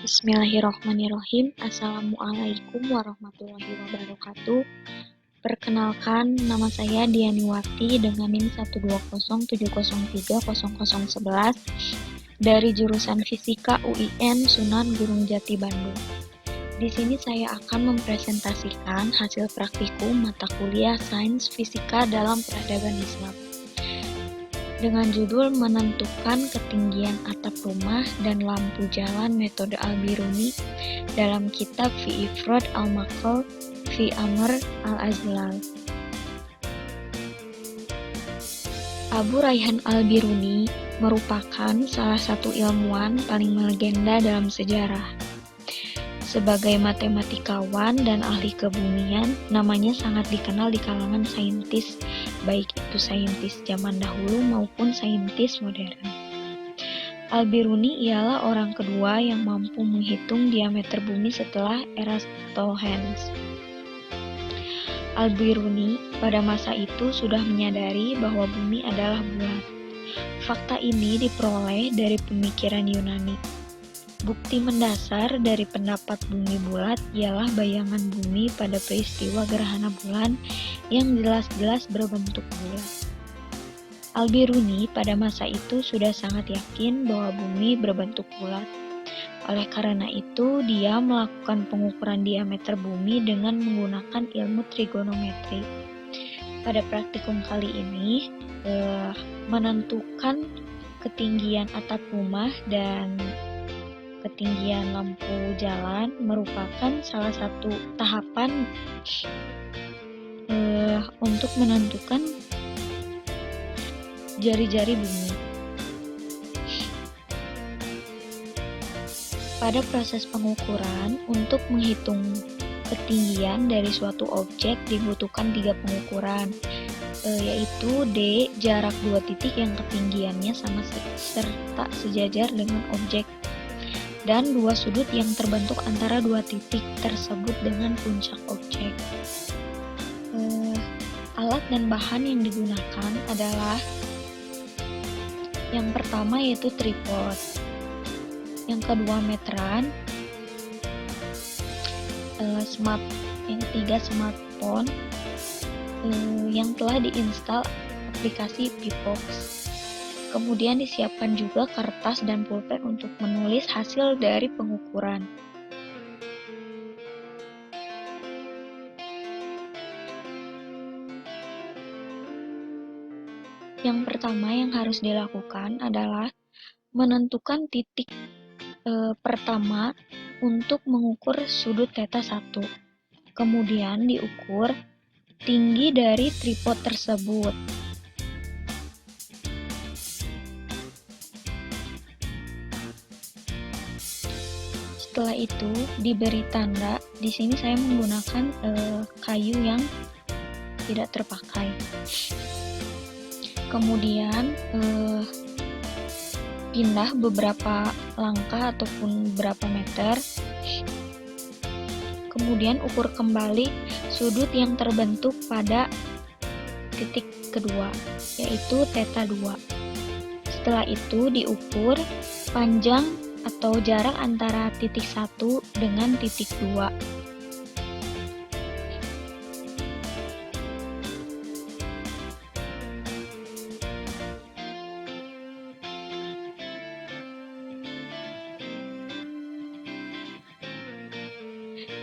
Bismillahirrahmanirrahim. Assalamualaikum warahmatullahi wabarakatuh. Perkenalkan, nama saya Dianiwati dengan NIM 12070300011 dari jurusan Fisika UIN Sunan Gunung Jati Bandung. Di sini saya akan mempresentasikan hasil praktikum mata kuliah Sains Fisika dalam Peradaban Islam dengan judul menentukan ketinggian atap rumah dan lampu jalan metode Al-Biruni dalam kitab Fi Ifrad Al-Maqal Fi Amr Al-Azlal. Abu Rayhan Al-Biruni merupakan salah satu ilmuwan paling melegenda dalam sejarah. Sebagai matematikawan dan ahli kebumian, namanya sangat dikenal di kalangan saintis, baik itu saintis zaman dahulu maupun saintis modern. Al-Biruni ialah orang kedua yang mampu menghitung diameter bumi setelah Eratosthenes. Al-Biruni pada masa itu sudah menyadari bahwa bumi adalah bulat. Fakta ini diperoleh dari pemikiran Yunani. Bukti mendasar dari pendapat bumi bulat ialah bayangan bumi pada peristiwa gerhana bulan yang jelas-jelas berbentuk bulat. Al-Biruni pada masa itu sudah sangat yakin bahwa bumi berbentuk bulat. Oleh karena itu, dia melakukan pengukuran diameter bumi dengan menggunakan ilmu trigonometri. Pada praktikum kali ini, menentukan ketinggian atap rumah dan ketinggian lampu jalan merupakan salah satu tahapan untuk menentukan jari-jari bumi. Pada proses pengukuran, untuk menghitung ketinggian dari suatu objek dibutuhkan 3 pengukuran, yaitu D, jarak 2 titik yang ketinggiannya sama serta sejajar dengan objek, dan 2 sudut yang terbentuk antara 2 titik tersebut dengan puncak objek. Alat dan bahan yang digunakan adalah yang pertama yaitu tripod, yang kedua meteran, yang ketiga smartphone yang telah diinstal aplikasi Pipox. Kemudian disiapkan juga kertas dan pulpen untuk menulis hasil dari pengukuran. Yang pertama yang harus dilakukan adalah menentukan titik pertama untuk mengukur sudut theta 1. Kemudian diukur tinggi dari tripod tersebut. Setelah itu diberi tanda. Di sini saya menggunakan kayu yang tidak terpakai. Kemudian pindah beberapa langkah ataupun beberapa meter. Kemudian ukur kembali sudut yang terbentuk pada titik kedua, yaitu theta 2. Setelah itu diukur panjang atau jarak antara titik 1 dengan titik 2.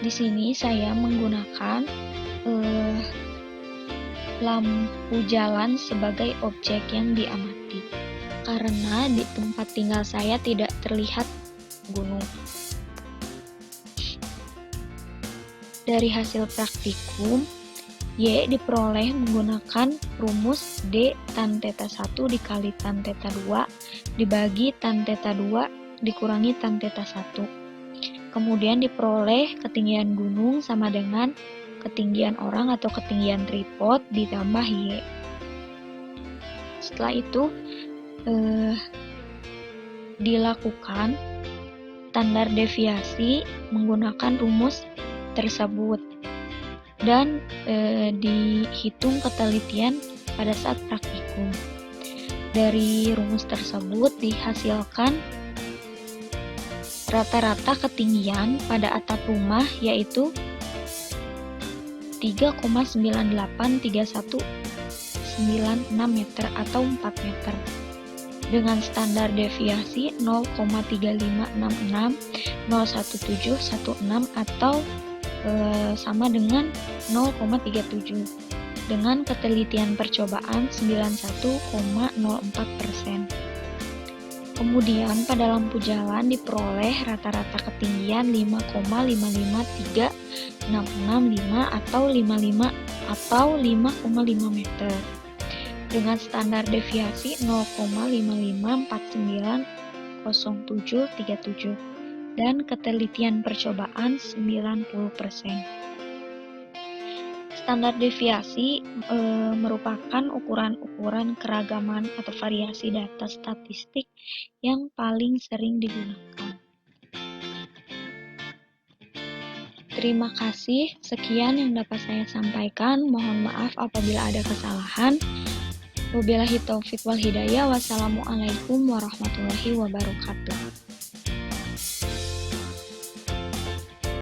Di sini saya menggunakan lampu jalan sebagai objek yang diamati, karena di tempat tinggal saya tidak terlihat gunung. Dari hasil praktikum, Y diperoleh menggunakan rumus D tan theta 1 dikali tan theta 2 dibagi tan theta 2 dikurangi tan theta 1. Kemudian diperoleh ketinggian gunung sama dengan ketinggian orang atau ketinggian tripod ditambah Y. Setelah itu dilakukan standar deviasi menggunakan rumus tersebut dan dihitung ketelitian pada saat praktikum. Dari rumus tersebut dihasilkan Rata-rata ketinggian pada atap rumah yaitu 3,983196 meter atau 4 meter dengan standar deviasi 0,356601716 atau sama dengan 0,37 dengan ketelitian percobaan 91,04%. Kemudian pada lampu jalan diperoleh rata-rata ketinggian 5,55365 atau 5,5 meter dengan standar deviasi 0,55490737 dan ketelitian percobaan 90%. Standar deviasi merupakan ukuran-ukuran keragaman atau variasi data statistik yang paling sering digunakan. Terima kasih, sekian yang dapat saya sampaikan. Mohon maaf apabila ada kesalahan. Wabillahi taufiq wal hidayah. Wassalamualaikum warahmatullahi wabarakatuh.